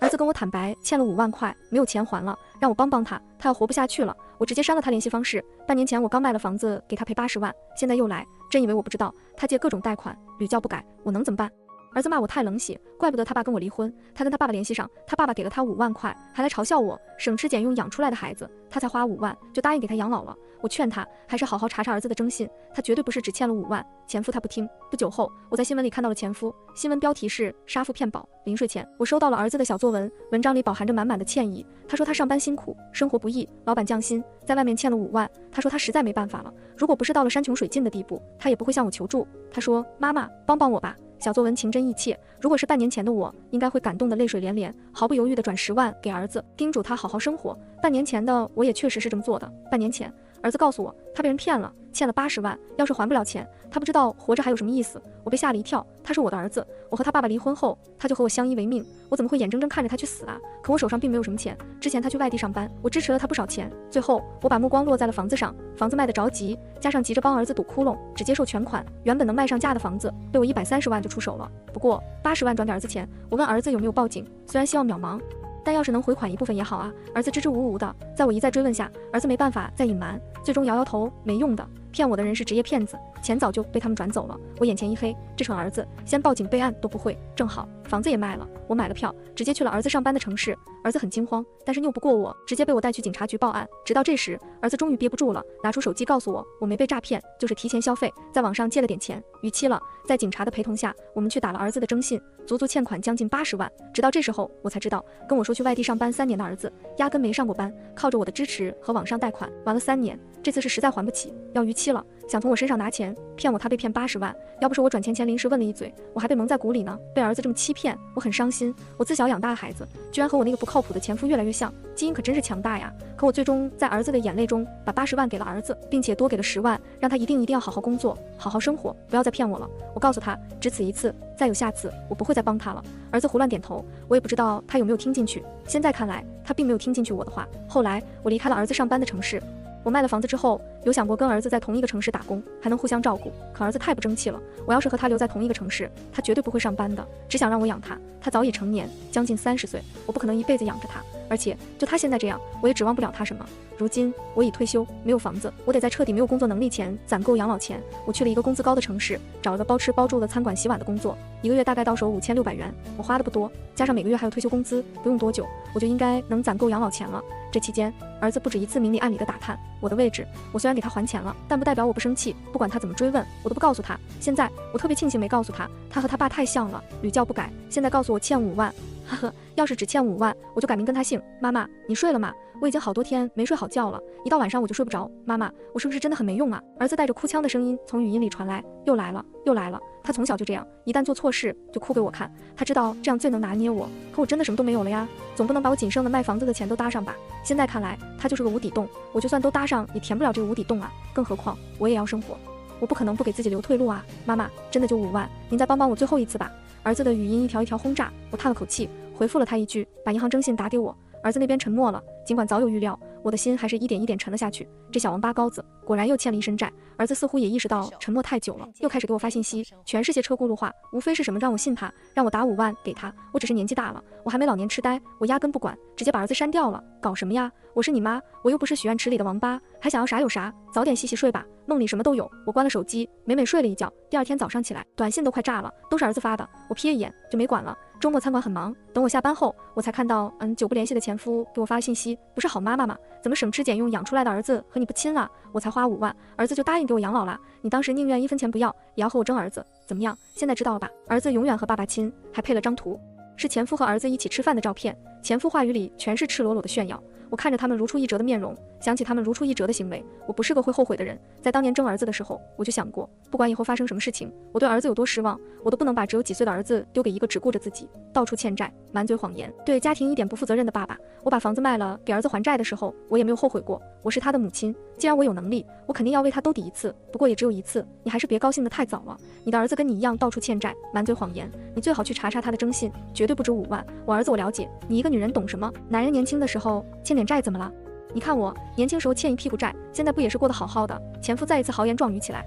儿子跟我坦白欠了5万块，没有钱还了，让我帮帮他，他要活不下去了。我直接删了他联系方式。半年前我刚卖了房子，给他赔80万，现在又来，真以为我不知道？他借各种贷款，屡教不改，我能怎么办？儿子骂我太冷血，怪不得他爸跟我离婚。他跟他爸爸联系上，他爸爸给了他5万块，还来嘲笑我省吃俭用养出来的孩子，他才花5万就答应给他养老了。我劝他还是好好查查儿子的征信，他绝对不是只欠了5万，前夫他不听。不久后，我在新闻里看到了前夫，新闻标题是杀父骗保，临睡前我收到了儿子的小作文，文章里饱含着满满的歉意。他说他上班辛苦，生活不易，老板降薪，在外面欠了5万。他说他实在没办法了，如果不是到了山穷水尽的地步，他也不会向我求助。他说妈妈帮帮我吧。小作文情真意切，如果是半年前的我，应该会感动得泪水连连，毫不犹豫地转10万给儿子，叮嘱他好好生活。半年前的我也确实是这么做的。半年前，儿子告诉我他被人骗了，欠了80万，要是还不了钱，他不知道活着还有什么意思。我被吓了一跳，他是我的儿子，我和他爸爸离婚后，他就和我相依为命，我怎么会眼睁睁看着他去死啊？可我手上并没有什么钱，之前他去外地上班，我支持了他不少钱，最后我把目光落在了房子上，房子卖得着急，加上急着帮儿子堵窟窿，只接受全款，原本能卖上价的房子，被我130万就出手了。不过80万转点儿子钱，我问儿子有没有报警，虽然希望渺茫，但要是能回款一部分也好啊。儿子支支吾吾的，在我一再追问下，儿子没办法再隐瞒，最终摇摇头，没用的，骗我的人是职业骗子，钱早就被他们转走了。我眼前一黑，这蠢儿子先报警备案都不会，正好房子也卖了，我买了票，直接去了儿子上班的城市。儿子很惊慌，但是拗不过我，直接被我带去警察局报案。直到这时，儿子终于憋不住了，拿出手机告诉我，我没被诈骗，就是提前消费，在网上借了点钱，逾期了。在警察的陪同下，我们去打了儿子的征信，足足欠款将近80万。直到这时候，我才知道，跟我说去外地上班3年的儿子，压根没上过班，靠着我的支持和网上贷款，玩了3年，这次是实在还不起，要逾期了，想从我身上拿钱，骗我他被骗80万。要不是我转钱前临时问了一嘴，我还被蒙在鼓里呢。被儿子这么欺骗，我很伤心。我自小养大的孩子，居然和我那个不靠谱的前夫越来越像，基因可真是强大呀。可我最终在儿子的眼泪中，把80万给了儿子，并且多给了10万，让他一定要好好工作，好好生活，不要再骗我了。我告诉他，只此一次，再有下次，我不会再帮他了。儿子胡乱点头，我也不知道他有没有听进去。现在看来，他并没有听进去我的话。后来，我离开了儿子上班的城市。我卖了房子之后，有想过跟儿子在同一个城市打工，还能互相照顾。可儿子太不争气了，我要是和他留在同一个城市，他绝对不会上班的，只想让我养他。他早已成年，将近30岁，我不可能一辈子养着他。而且就他现在这样，我也指望不了他什么。如今我已退休，没有房子，我得在彻底没有工作能力前攒够养老钱。我去了一个工资高的城市，找了个包吃包住的餐馆洗碗的工作，1个月大概到手5600元。我花的不多，加上每个月还有退休工资，不用多久，我就应该能攒够养老钱了。这期间，儿子不止一次明里暗里的打探我的位置。我虽然给他还钱了，但不代表我不生气，不管他怎么追问，我都不告诉他。现在我特别庆幸没告诉他，他和他爸太像了，屡教不改。现在告诉我欠5万，呵呵，要是只欠5万，我就改名跟他姓。妈妈，你睡了吗？我已经好多天没睡好觉了，一到晚上我就睡不着。妈妈，我是不是真的很没用啊？儿子带着哭腔的声音从语音里传来，又来了，又来了。他从小就这样，一旦做错事就哭给我看。他知道这样最能拿捏我，可我真的什么都没有了呀，总不能把我仅剩的卖房子的钱都搭上吧？现在看来，他就是个无底洞，我就算都搭上，也填不了这个无底洞啊。更何况我也要生活，我不可能不给自己留退路啊。妈妈，真的就5万，您再帮帮我最后一次吧。儿子的语音一条一条轰炸，我叹了口气，回复了他一句，把银行征信打给我。儿子那边沉默了，尽管早有预料，我的心还是一点一点沉了下去。这小王八羔子果然又欠了一身债。儿子似乎也意识到沉默太久了，又开始给我发信息，全是些车轱辘话，无非是什么让我信他，让我打5万给他。我只是年纪大了，我还没老年痴呆，我压根不管，直接把儿子删掉了。搞什么呀？我是你妈，我又不是许愿池里的王八，还想要啥有啥，早点洗洗睡吧，梦里什么都有。我关了手机，美美睡了一觉，第二天早上起来，短信都快炸了，都是儿子发的，我瞥一眼就没管了。周末餐馆很忙，等我下班后，我才看到久不联系的前夫给我发信息，不是好妈妈吗？怎么省吃俭用养出来的儿子和你不亲了？我才花5万，儿子就答应给我养老了。你当时宁愿1分钱不要，也要和我争儿子，怎么样？现在知道了吧？儿子永远和爸爸亲，还配了张图，是前夫和儿子一起吃饭的照片。前夫话语里全是赤裸裸的炫耀。我看着他们如出一辙的面容，想起他们如出一辙的行为，我不是个会后悔的人。在当年争儿子的时候，我就想过，不管以后发生什么事情，我对儿子有多失望，我都不能把只有几岁的儿子丢给一个只顾着自己、到处欠债、满嘴谎言、对家庭一点不负责任的爸爸。我把房子卖了给儿子还债的时候，我也没有后悔过。我是他的母亲，既然我有能力，我肯定要为他兜底一次，不过也只有一次。你还是别高兴得太早了，你的儿子跟你一样到处欠债、满嘴谎言，你最好去查查他的征信，绝对不止5万。我儿子我了解，你一个女人懂什么？男人年轻的时候欠点债怎么了？你看我年轻时候欠一屁股债，现在不也是过得好好的？前夫再一次豪言壮语起来，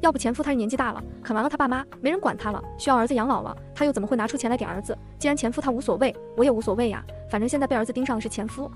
要不前夫他是年纪大了，啃完了他爸妈，没人管他了，需要儿子养老了，他又怎么会拿出钱来给儿子？既然前夫他无所谓，我也无所谓呀，反正现在被儿子盯上的是前夫。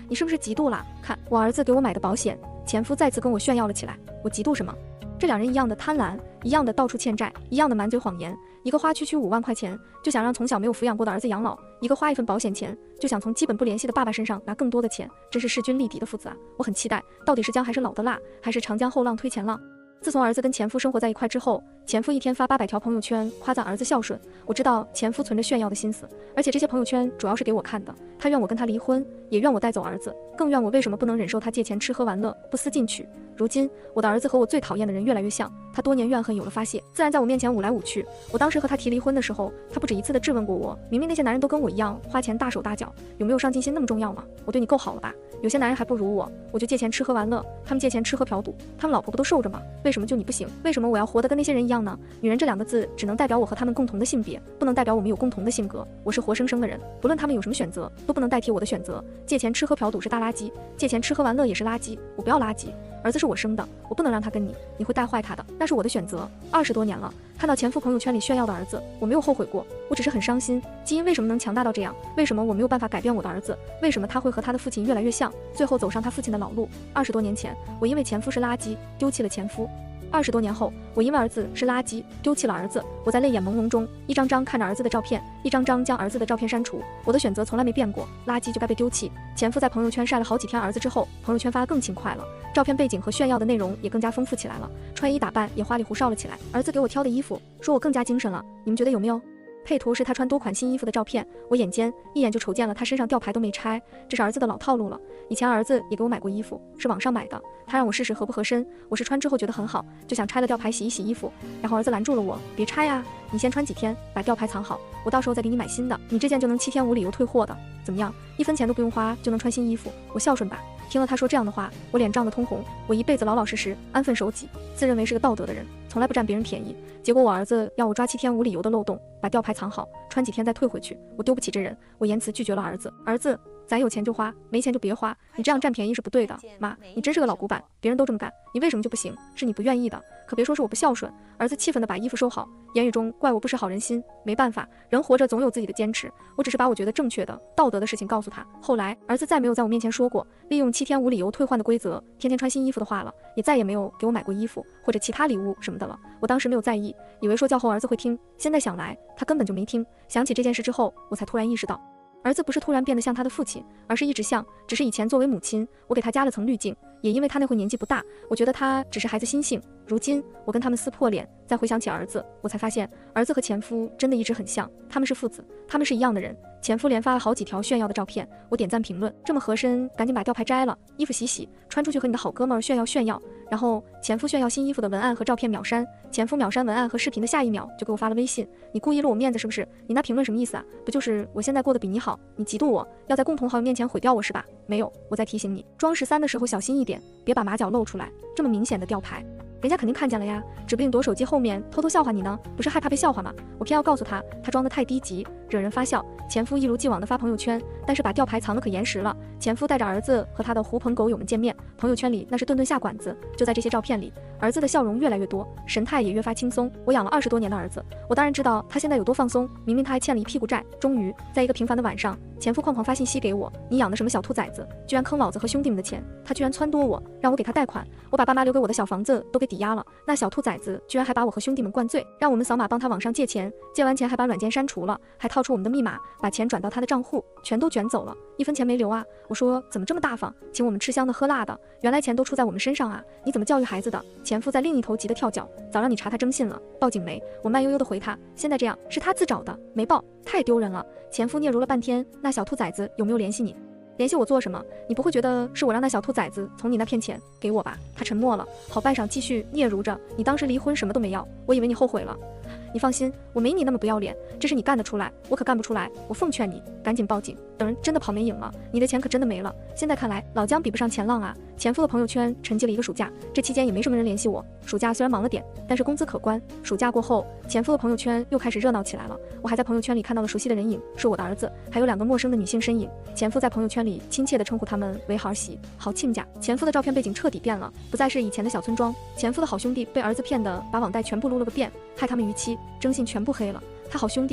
你是不是嫉妒了？看我儿子给我买的保险。前夫再次跟我炫耀了起来，我嫉妒什么？这两人一样的贪婪，一样的到处欠债，一样的满嘴谎言。一个花区5万块钱就想让从小没有抚养过的儿子养老，一个花一份保险钱就想从基本不联系的爸爸身上拿更多的钱，真是势均力敌的父子啊！我很期待，到底是姜还是老的辣，还是长江后浪推前浪？自从儿子跟前夫生活在一块之后，前夫一天发800条朋友圈夸赞儿子孝顺。我知道前夫存着炫耀的心思，而且这些朋友圈主要是给我看的。他愿我跟他离婚，也愿我带走儿子，更愿我为什么不能忍受他借钱吃喝玩乐，不思进取。如今我的儿子和我最讨厌的人越来越像，他多年怨恨有了发泄，自然在我面前舞来舞去。我当时和他提离婚的时候，他不止一次的质问过我，明明那些男人都跟我一样花钱大手大脚，有没有上进心那么重要吗？我对你够好了吧？有些男人还不如我，我就借钱吃喝玩乐，他们借钱吃喝嫖赌，他们老婆不都受着吗？为什么就你不行？为什么我要活得跟那些人一样呢？女人这2个字只能代表我和他们共同的性别，不能代表我们有共同的性格。我是活生生的人，不论他们有什么选择，都不能代替我的选择。借钱吃喝嫖赌是大垃圾，借钱吃喝玩乐也是垃圾，我不要垃圾。儿子是我生的，我不能让他跟你，你会带坏他的，那是我的选择。20多年了，看到前夫朋友圈里炫耀的儿子，我没有后悔过，我只是很伤心。基因为什么能强大到这样？为什么我没有办法改变我的儿子？为什么他会和他的父亲越来越像，最后走上他父亲的老路？20多年前，我因为前夫是垃圾，丢弃了前夫。20多年后，我因为儿子是垃圾，丢弃了儿子。我在泪眼朦胧中，一张张看着儿子的照片，一张张将儿子的照片删除。我的选择从来没变过，垃圾就该被丢弃。前夫在朋友圈晒了好几天儿子之后，朋友圈发得更勤快了，照片背景和炫耀的内容也更加丰富起来了，穿衣打扮也花里胡哨了起来。儿子给我挑的衣服，说我更加精神了，你们觉得有没有？配图是他穿多款新衣服的照片，我眼尖一眼就瞅见了他身上吊牌都没拆，这是儿子的老套路了。以前儿子也给我买过衣服，是网上买的，他让我试试合不合身，我试穿之后觉得很好，就想拆了吊牌洗一洗衣服，然后儿子拦住了我，别拆啊，你先穿几天，把吊牌藏好，我到时候再给你买新的，你这件就能7天无理由退货的，怎么样？1分钱都不用花就能穿新衣服，我孝顺吧。听了他说这样的话，我脸涨得通红。我一辈子老老实实，安分守己，自认为是个道德的人，从来不占别人便宜。结果我儿子要我抓7天无理由的漏洞，把吊牌藏好，穿几天再退回去。我丢不起这人，我言辞拒绝了儿子。儿子，咱有钱就花，没钱就别花，你这样占便宜是不对的。妈，你真是个老古板，别人都这么干，你为什么就不行？是你不愿意的，可别说是我不孝顺。儿子气愤地把衣服收好，言语中怪我不识好人心。没办法，人活着总有自己的坚持，我只是把我觉得正确的、道德的事情告诉他。后来，儿子再没有在我面前说过利用7天无理由退换的规则，天天穿新衣服的话了，也再也没有给我买过衣服或者其他礼物什么的了。我当时没有在意，以为说教后儿子会听，现在想来，他根本就没听。想起这件事之后，我才突然意识到，儿子不是突然变得像他的父亲，而是一直像，只是以前作为母亲，我给他加了层滤镜，也因为他那会年纪不大，我觉得他只是孩子心性。如今我跟他们撕破脸，再回想起儿子，我才发现儿子和前夫真的一直很像，他们是父子，他们是一样的人。前夫连发了好几条炫耀的照片，我点赞评论，这么合身，赶紧把吊牌摘了，衣服洗洗，穿出去和你的好哥们儿炫耀炫耀。然后前夫炫耀新衣服的文案和照片秒删，前夫秒删文案和视频的下一秒就给我发了微信，你故意落我面子是不是？你那评论什么意思啊？不就是我现在过得比你好，你嫉妒我，要在共同好友面前毁掉我是吧？没有，我在提醒你，装13的时候小心一点，别把马脚露出来，这么明显的吊牌人家肯定看见了呀，指不定躲手机后面偷偷笑话你呢，不是害怕被笑话吗？我偏要告诉他，他装得太低级，惹人发笑。前夫一如既往的发朋友圈，但是把吊牌藏得可严实了。前夫带着儿子和他的狐朋狗友们见面，朋友圈里那是顿顿下馆子。就在这些照片里，儿子的笑容越来越多，神态也越发轻松。我养了20多年的儿子，我当然知道他现在有多放松。明明他还欠了一屁股债，终于在一个平凡的晚上，前夫哐发信息给我，你养的什么小兔崽子，居然坑老子和兄弟们的钱，他居然撺掇我，让我给他贷款，我把爸妈留给我的小房子都给抵押了，那小兔崽子居然还把我和兄弟们灌醉，让我们扫码帮他网上借钱，借完钱还把软件删除了，还套出我们的密码，把钱转到他的账户，全都卷走了，1分钱没留啊！我说怎么这么大方，请我们吃香的喝辣的，原来钱都出在我们身上啊！你怎么教育孩子的？前夫在另一头急得跳脚，早让你查他征信了，报警没？我慢悠悠地回他，现在这样是他自找的，没报，太丢人了。前夫嗫嚅了半天，那小兔崽子有没有联系你？联系我做什么？你不会觉得是我让那小兔崽子从你那骗钱给我吧？他沉默了，好半晌继续嗫嚅着，你当时离婚什么都没要，我以为你后悔了。你放心，我没你那么不要脸，这是你干得出来，我可干不出来。我奉劝你赶紧报警，等人真的跑没影了，你的钱可真的没了。现在看来，老姜比不上前浪啊。前夫的朋友圈沉寂了一个暑假，这期间也没什么人联系我。暑假虽然忙了点，但是工资可观。暑假过后，前夫的朋友圈又开始热闹起来了。我还在朋友圈里看到了熟悉的人影，是我的儿子，还有2个陌生的女性身影。前夫在朋友圈里亲切地称呼他们为儿媳、好亲家。前夫的照片背景彻底变了，不再是以前的小村庄。前夫的好兄弟被儿子骗得把网贷全部撸了个遍，害他们逾期，征信全部黑了。他好兄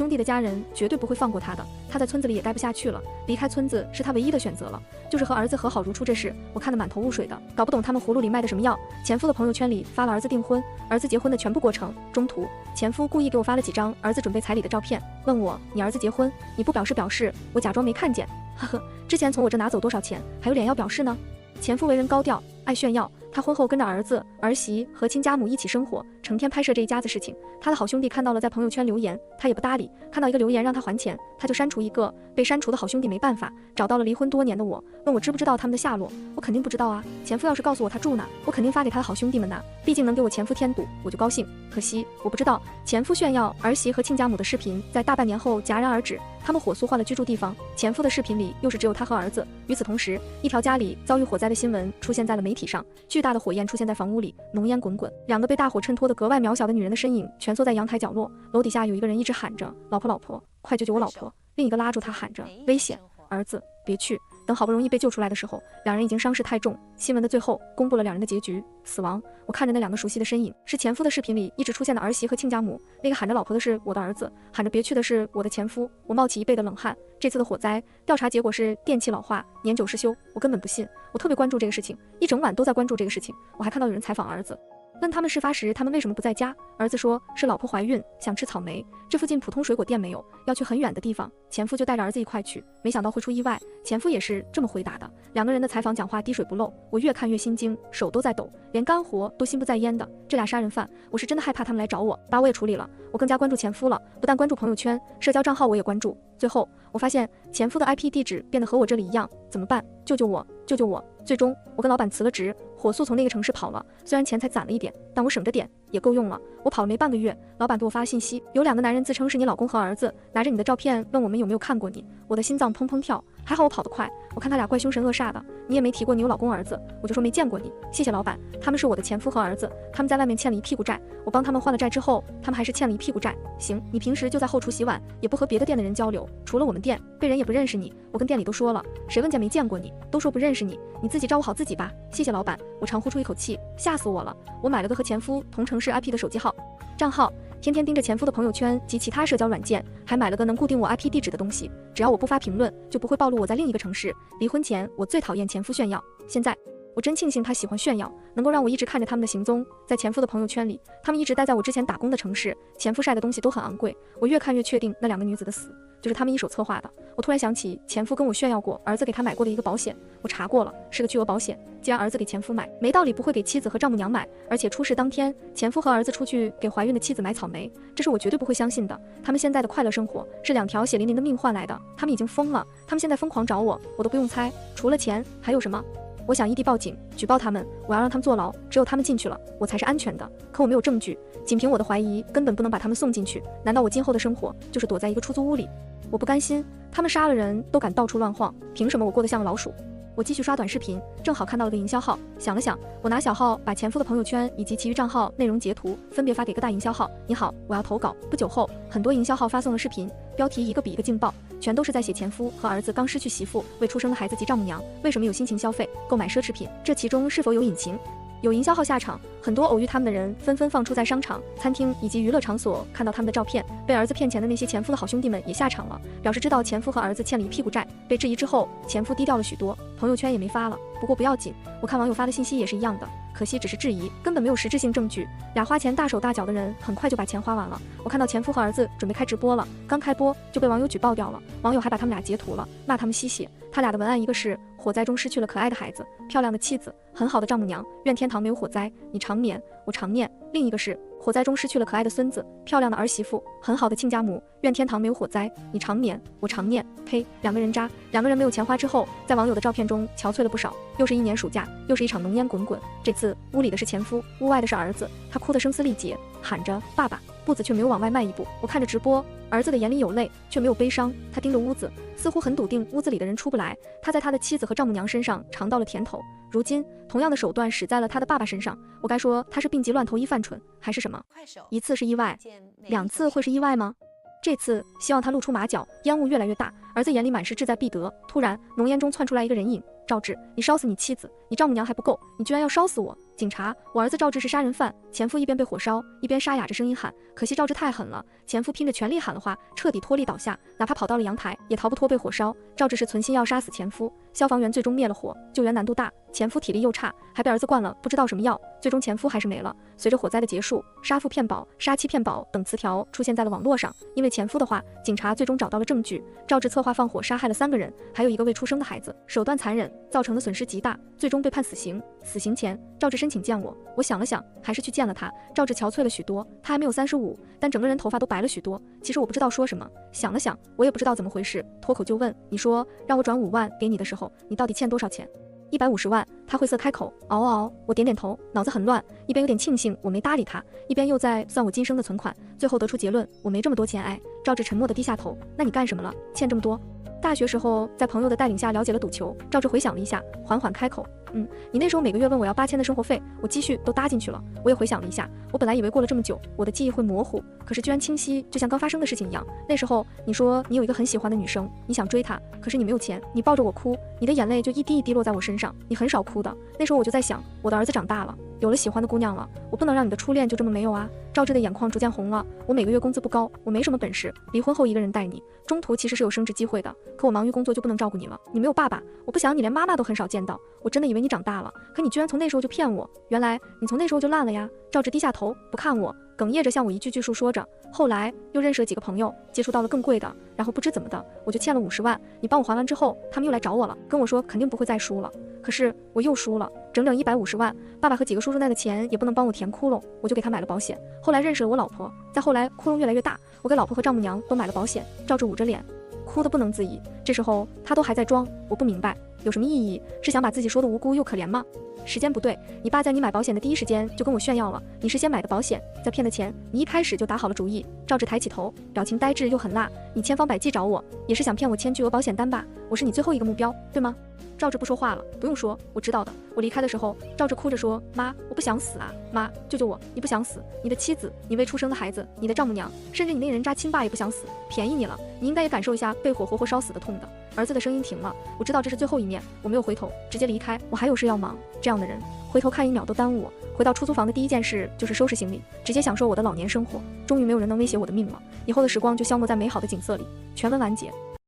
弟的家人绝对不会放过他的。他在村子里也待不下去了，离开村子是他唯一的选择了，就是和儿子和好如初。这事我看得满头雾水的，搞不懂他们葫芦里卖的什么药。前夫的朋友圈里发了儿子订婚、儿子结婚的全部过程，中途前夫故意给我发了几张儿子准备彩礼的照片，问我你儿子结婚你不表示，我假装没看见，呵呵，之前从我这拿走多少钱，还有脸要表示呢？前夫为人高调，爱炫耀，他婚后跟着儿子、儿媳和亲家母一起生活，成天拍摄这一家子事情。他的好兄弟看到了在朋友圈留言，他也不搭理，看到一个留言让他还钱，他就删除一个。被删除的好兄弟没办法，找到了离婚多年的我，问我知不知道他们的下落。我肯定不知道啊，前夫要是告诉我他住哪，我肯定发给他的好兄弟们呐，毕竟能给我前夫添堵，我就高兴。可惜我不知道，前夫炫耀儿媳和亲家母的视频在大半年后戛然而止，他们火速换了居住地方。前夫的视频里又是只有他和儿子。与此同时，一条家里遭遇火灾的新闻出现在了媒体上，巨大的火焰出现在房屋里，浓烟滚滚，2个被大火衬托的格外渺小的女人的身影蜷缩在阳台角落。楼底下有一个人一直喊着老婆老婆，快救救我老婆，另一个拉住他喊着危险，儿子别去。等好不容易被救出来的时候，2人已经伤势太重。新闻的最后公布了2人的结局，死亡。我看着那2个熟悉的身影，是前夫的视频里一直出现的儿媳和亲家母，那个喊着老婆的是我的儿子，喊着别去的是我的前夫。我冒起一背的冷汗。这次的火灾调查结果是电器老化，年久失修。我根本不信，我特别关注这个事情，一整晚都在关注这个事情。我还看到有人采访儿子，问他们事发时他们为什么不在家，儿子说是老婆怀孕想吃草莓，这附近普通水果店没有，要去很远的地方，前夫就带着儿子一块去，没想到会出意外。前夫也是这么回答的。2个人的采访讲话滴水不漏，我越看越心惊，手都在抖，连干活都心不在焉的。这俩杀人犯，我是真的害怕他们来找我，把我也处理了。我更加关注前夫了，不但关注朋友圈，社交账号我也关注。最后我发现前夫的 IP 地址变得和我这里一样，怎么办？救救我，救救我！最终我跟老板辞了职，火速从那个城市跑了。虽然钱才攒了一点，但我省着点也够用了。我跑了没半个月，老板给我发信息，有2个男人自称是你老公和儿子，拿着你的照片问我们有没有看过你。我的心脏砰砰跳，还好我跑得快。我看他俩怪凶神恶煞的，你也没提过你有老公儿子，我就说没见过你。谢谢老板，他们是我的前夫和儿子，他们在外面欠了一屁股债，我帮他们还了债之后，他们还是欠了一屁股债。行，你平时就在后厨洗碗，也不和别的店的人交流，除了我们店，被人也不认识你。我跟店里都说了，谁问见没见过你，都说不认识你，你自己照顾好自己吧。谢谢老板。我长呼出一口气，吓死我了。我买了个和前夫同城市 IP 的手机号账号，天天盯着前夫的朋友圈及其他社交软件，还买了个能固定我 IP 地址的东西，只要我不发评论，就不会暴露我在另一个城市。离婚前我最讨厌前夫炫耀，现在我真庆幸他喜欢炫耀，能够让我一直看着他们的行踪。在前夫的朋友圈里，他们一直待在我之前打工的城市，前夫晒的东西都很昂贵。我越看越确定那2个女子的死就是他们一手策划的。我突然想起前夫跟我炫耀过儿子给他买过的一个保险，我查过了，是个巨额保险。既然儿子给前夫买，没道理不会给妻子和丈母娘买。而且出事当天，前夫和儿子出去给怀孕的妻子买草莓，这是我绝对不会相信的。他们现在的快乐生活是2条血淋淋的命换来的，他们已经疯了，他们现在疯狂找我，我都不用猜，除了钱还有什么？我想异地报警举报他们，我要让他们坐牢，只有他们进去了，我才是安全的。可我没有证据，仅凭我的怀疑根本不能把他们送进去。难道我今后的生活就是躲在一个出租屋里？我不甘心，他们杀了人都敢到处乱晃，凭什么我过得像个老鼠？我继续刷短视频，正好看到了个营销号，想了想，我拿小号把前夫的朋友圈以及其余账号内容截图分别发给各大营销号。你好，我要投稿。不久后，很多营销号发送了视频，标题一个比一个劲爆，全都是在写前夫和儿子刚失去媳妇、未出生的孩子及丈母娘为什么有心情消费购买奢侈品，这其中是否有隐情？有营销号下场，很多偶遇他们的人纷纷放出在商场、餐厅以及娱乐场所看到他们的照片。被儿子骗钱的那些前夫的好兄弟们也下场了，表示知道前夫和儿子欠了一屁股债。被质疑之后，前夫低调了许多，朋友圈也没发了。不过不要紧，我看网友发的信息也是一样的，可惜只是质疑，根本没有实质性证据。俩花钱大手大脚的人很快就把钱花完了。我看到前夫和儿子准备开直播了，刚开播就被网友举报掉了，网友还把他们俩截图了，骂他们吸血。他俩的文案一个是火灾中失去了可爱的孩子、漂亮的妻子、很好的丈母娘，愿天堂没有火灾，你长眠我长念。另一个是火灾中失去了可爱的孙子、漂亮的儿媳妇、很好的亲家母，愿天堂没有火灾，你长眠我长念。呸，2个人渣，2个人没有钱花之后，在网友的照片中憔悴了不少。又是一年暑假，又是一场浓烟滚滚，这次屋里的是前夫，屋外的是儿子，他哭得声嘶力竭，喊着爸爸。步子却没有往外迈一步。我看着直播，儿子的眼里有泪，却没有悲伤。他盯着屋子，似乎很笃定屋子里的人出不来。他在他的妻子和丈母娘身上尝到了甜头，如今同样的手段使在了他的爸爸身上。我该说他是病急乱投医犯蠢，还是什么？一次是意外，2次会是意外吗？这次希望他露出马脚，烟雾越来越大，儿子眼里满是志在必得。突然浓烟中窜出来一个人影，赵志，你烧死你妻子，你丈母娘还不够，你居然要烧死我！警察，我儿子赵志是杀人犯。前夫一边被火烧，一边沙哑着声音喊，可惜赵志太狠了，前夫拼着全力喊了话，彻底脱力倒下，哪怕跑到了阳台，也逃不脱被火烧。赵志是存心要杀死前夫，消防员最终灭了火，救援难度大，前夫体力又差，还被儿子灌了不知道什么药，最终前夫还是没了。随着火灾的结束，杀父骗保、杀妻骗保等词条出现在了网络上。因为前夫的话，警察最终找到了证据，赵志策划放火杀害了3个人，还有一个未出生的孩子，手段残忍，造成的损失极大，最终被判死刑。死刑前，赵志申请见我，我想了想，还是去见了他。赵志憔悴了许多，他还没有35，但整个人头发都白了许多。其实我不知道说什么，想了想，我也不知道怎么回事，脱口就问，你说让我转5万给你的时候，你到底欠多少钱？150万。他晦涩开口，嗷，我点点头，脑子很乱，一边有点庆幸我没搭理他，一边又在算我今生的存款，最后得出结论，我没这么多钱。哎，赵志沉默地低下头，那你干什么了？欠这么多？大学时候在朋友的带领下了解了赌球。赵志回想了一下，缓缓开口，你那时候每个月问我要8000的生活费，我积蓄都搭进去了。我也回想了一下，我本来以为过了这么久，我的记忆会模糊，可是居然清晰，就像刚发生的事情一样。那时候你说你有一个很喜欢的女生，你想追她，可是你没有钱，你抱着我哭，你的眼泪就一滴一滴落在我身上，你很少哭的。那时候我就在想，我的儿子长大了，有了喜欢的姑娘了，我不能让你的初恋就这么没有啊。赵志的眼眶逐渐红了，我每个月工资不高，我没什么本事，离婚后一个人带你，中途其实是有升职机会的，可我忙于工作就不能照顾你了。你没有爸爸，我不想你连妈妈都很少见到，我真的以为你长大了，可你居然从那时候就骗我，原来你从那时候就烂了呀。赵志低下头不看我，哽咽着向我一句句述说着，后来又认识了几个朋友，接触到了更贵的，然后不知怎么的我就欠了50万，你帮我还完之后，他们又来找我了，跟我说肯定不会再输了，可是我又输了整整150万，爸爸和几个叔叔那的钱也不能帮我填窟窿，我就给他买了保险。后来认识了我老婆，再后来窟窿越来越大，我给老婆和丈母娘都买了保险。赵志捂着脸哭得不能自已，这时候他都还在装，我不明白有什么意义，是想把自己说的无辜又可怜吗？时间不对，你爸在你买保险的第一时间就跟我炫耀了，你是先买的保险，再骗的钱，你一开始就打好了主意。赵志抬起头，表情呆滞又很辣，你千方百计找我，也是想骗我签巨额保险单吧？我是你最后一个目标，对吗？赵志不说话了，不用说，我知道的。我离开的时候，赵志哭着说，妈，我不想死啊，妈，救救我！你不想死，你的妻子，你未出生的孩子，你的丈母娘，甚至你那人渣亲爸也不想死，便宜你了，你应该也感受一下被火活活烧死的痛的。儿子的声音停了，我知道这是最后一面，我没有回头，直接离开，我还有事要忙。这样的人，回头看1秒都耽误我。回到出租房的第一件事就是收拾行李，直接享受我的老年生活。终于没有人能威胁我的命了，以后的时光就消磨在美好的景色里。全文完结。